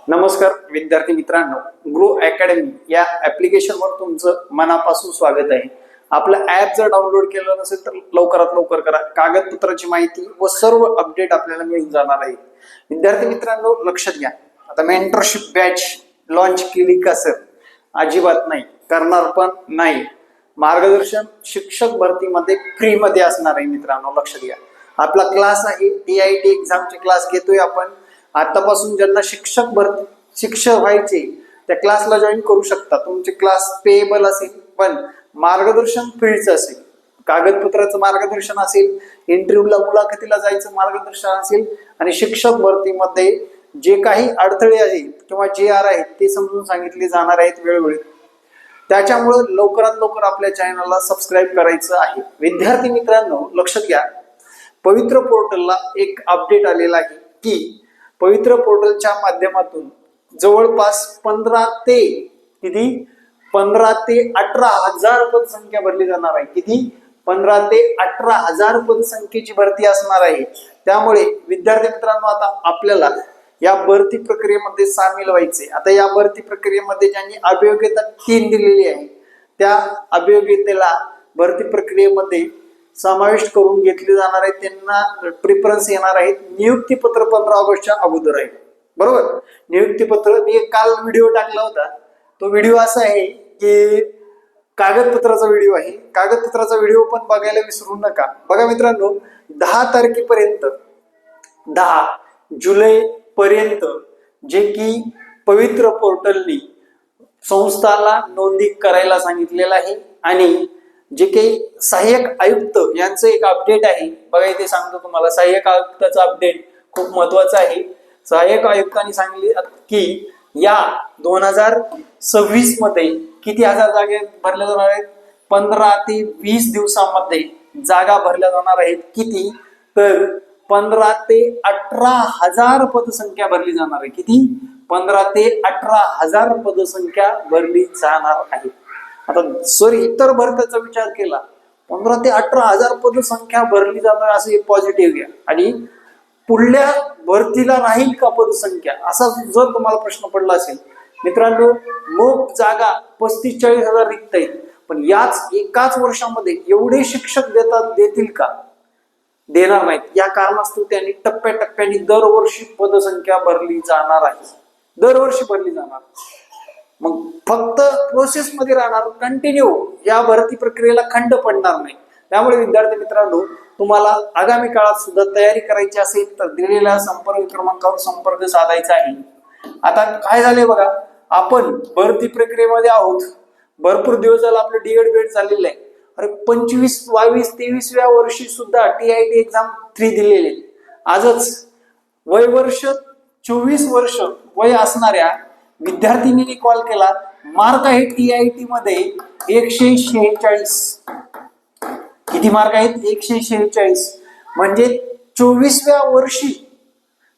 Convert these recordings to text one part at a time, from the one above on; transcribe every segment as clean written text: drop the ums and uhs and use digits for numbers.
नमस्कार विद्यार्थी मित्रांनो, ग्रो अकॅडमी या ऍप्लिकेशनवर तुमचं मनापासून स्वागत आहे. आपलं ऍप जर डाउनलोड केलं नसेल तर लवकरात लवकर करा. कागदपत्राची माहिती व सर्व अपडेट आपल्याला मिळून जाणार आहे. विद्यार्थी मित्रांनो लक्षात घ्या, आता मेंटरशिप बॅच लॉन्च केली का सर? अजिबात नाही, करणार पण नाही. मार्गदर्शन शिक्षक भरतीमध्ये फ्री मध्ये असणार आहे मित्रांनो, लक्षात घ्या. आपला क्लास आहे TIT एक्झामचे क्लास घेतोय आपण. आतापासून ज्यांना शिक्षक व्हायचे त्या क्लासला जॉईन करू शकता. तुमचे क्लास पेएबल असेल पण मार्गदर्शन फ्रीच असेल. कागदपत्राचं मार्गदर्शन असेल, इंटरव्ह्यूला मुलाखतीला जायचं मार्गदर्शन असेल आणि शिक्षक भरतीमध्ये जे काही अडथळे आहेत किंवा JR आहेत ते समजून सांगितले जाणार आहेत वेळोवेळी. त्याच्यामुळे लवकरात लवकर आपल्या चॅनलला सबस्क्राईब करायचं आहे. विद्यार्थी मित्रांनो लक्षात घ्या, पवित्र पोर्टलला एक अपडेट आलेला आहे की पवित्र पोर्टलच्या माध्यमातून जवळपास 15 ते 18,000 पदसंख्या भरली जाणार आहे. किती? 15 ते 18,000 पदसंख्येची भरती असणार आहे. त्यामुळे विद्यार्थी मित्रांनो आता आपल्याला या भरती प्रक्रियेमध्ये सामील व्हायचे. आता या भरती प्रक्रियेमध्ये ज्यांनी अभियोग्यता 3 दिलेली आहे त्या अभियोग्यतेला भरती प्रक्रियेमध्ये समाविष्ट करून घेतले जाणार आहे. त्यांना प्रिफरन्स येणार आहेत. नियुक्तीपत्र 15 ऑगस्टच्या अगोदर आहे, बरोबर. नियुक्तीपत्र मी काल व्हिडिओ टाकला होता. तो व्हिडिओ असा आहे की कागदपत्राचा व्हिडिओ आहे. कागदपत्राचा व्हिडिओ पण बघायला विसरू नका. बघा मित्रांनो, 10 तारखेपर्यंत 10 जुलै पर्यंत जे की पवित्र पोर्टलनी संस्थाला नोंदणी करायला सांगितलेलं आहे. आणि जे काही सहाय्यक आयुक्त यांचं एक अपडेट आहे बघा, इथे सांगतो तुम्हाला. सहाय्यक आयुक्ताचा अपडेट खूप महत्वाचा आहे. सहाय्यक आयुक्तांनी सांगितले की या 2026 मध्ये किती हजार जागा भरल्या जाणार आहेत? 15 ते 20 दिवसांमध्ये जागा भरल्या जाणार आहेत. किती? तर 15 ते 18,000 पदसंख्या भरली जाणार आहे. किती? 15 ते 18,000 पदसंख्या भरली जाणार आहे. आता सर इतर भरतीचा विचार केला, 15 ते 18,000 पदसंख्या भरली जाणार असं एक पॉझिटिव्ह घ्या. आणि पुढल्या भरतीला राहील का पदसंख्या असा जर तुम्हाला प्रश्न पडला असेल मित्रांनो, मग जागा 35-40,000 रिक्त आहेत. पण याच एकाच वर्षामध्ये एवढे शिक्षक देतील का? देणार नाहीत. या कारणास्तव त्यांनी टप्प्याटप्प्याने दरवर्षी पदसंख्या भरली जाणार आहे. दरवर्षी भरली जाणार. मग फक्त प्रोसेस मध्ये राहणार, कंटिन्यू या भरती प्रक्रियेला खंड पडणार नाही. त्यामुळे विद्यार्थी मित्रांनो, तुम्हाला आगामी काळात सुद्धा तयारी करायची असेल तर दिलेल्या संपर्क क्रमांकावर संपर्क साधायचा आहे. आता काय झालंय बघा, आपण भरती प्रक्रियेमध्ये आहोत. भरपूर दिवस झाला आपलं DED बेड चाललेलं आहे. अरे 25, 22, 23व्या वर्षी सुद्धा TIT एक्झाम 3 दिलेले. आजच वर्ष 24 वर्ष वय असणाऱ्या विद्यार्थिनीने कॉल केला. मार्क आहे TIT मध्ये 146. किती मार्क आहेत? 146. म्हणजे 24व्या वर्षी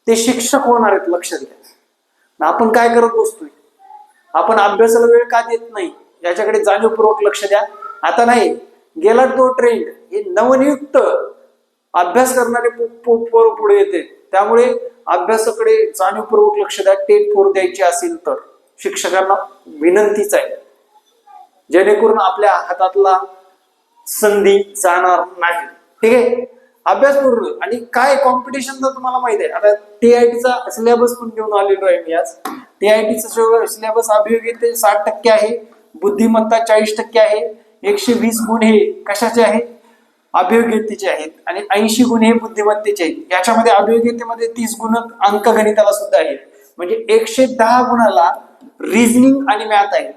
ते शिक्षक होणार आहेत. लक्षात घ्या. आपण काय करत बसतोय? आपण अभ्यासाला वेळ का देत नाही याच्याकडे जाणीवपूर्वक लक्ष द्या. आता नाही, गेला तो ट्रेंड. हे नवनियुक्त अभ्यास करणारे पुढे येते. त्यामुळे अभ्यासाकडे जाणीवपूर्वक लक्ष द्या. टेट 4 द्यायची असेल तर शिक्षकांना विनंतीच आहे, जेणेकरून आपल्या हातातला संधी जाणार नाही. ठीक आहे, अभ्यास पूर्ण. आणि काय कॉम्पिटिशन तर तुम्हाला माहिती आहे. आता TITचा सिलेबस पण घेऊन आलेलो आहे मी आज. TITचा सिलेबस अभियोग्यते 60% आहे, बुद्धिमत्ता 40% आहे, 120 गुण हे कशाचे आहेत? अभियोग्यतेचे आहेत आणि 80 गुण हे बुद्धिमत्तेचे आहेत. याच्यामध्ये अभियोग्यतेमध्ये 30 गुण अंकगणिताला सुद्धा आहेत. म्हणजे 110 गुणाला रिझनिंग आणि मॅथ आहे.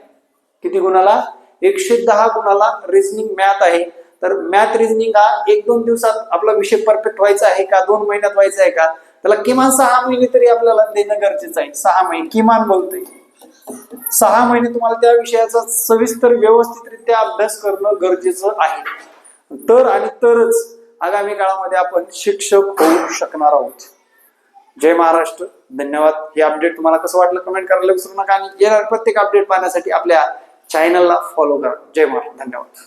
किती गुणाला? 110 गुणाला रिझनिंग मॅथ आहे. तर मॅथ रिझनिंग हा 1-2 दिवसात आपला विषय परफेक्ट व्हायचा आहे का? 2 महिन्यात व्हायचा आहे का? त्याला किमान 6 महिने तरी आपल्याला देणं गरजेचं आहे. 6 महिने किमान बोलतोय. 6 महिने तुम्हाला त्या विषयाचा सविस्तर व्यवस्थितरित्या अभ्यास करणं गरजेचं आहे. तर आणि तरच आगामी काळामध्ये आपण शिक्षक होऊ शकणार आहोत. जय महाराष्ट्र. धन्यवाद. हे अपडेट तुम्हाला कसं वाटलं कमेंट करायला विसरू नका. आणि येणारे प्रत्येक अपडेट पाहण्यासाठी आपल्या चॅनलला फॉलो करा. जय महाराष्ट्र. धन्यवाद.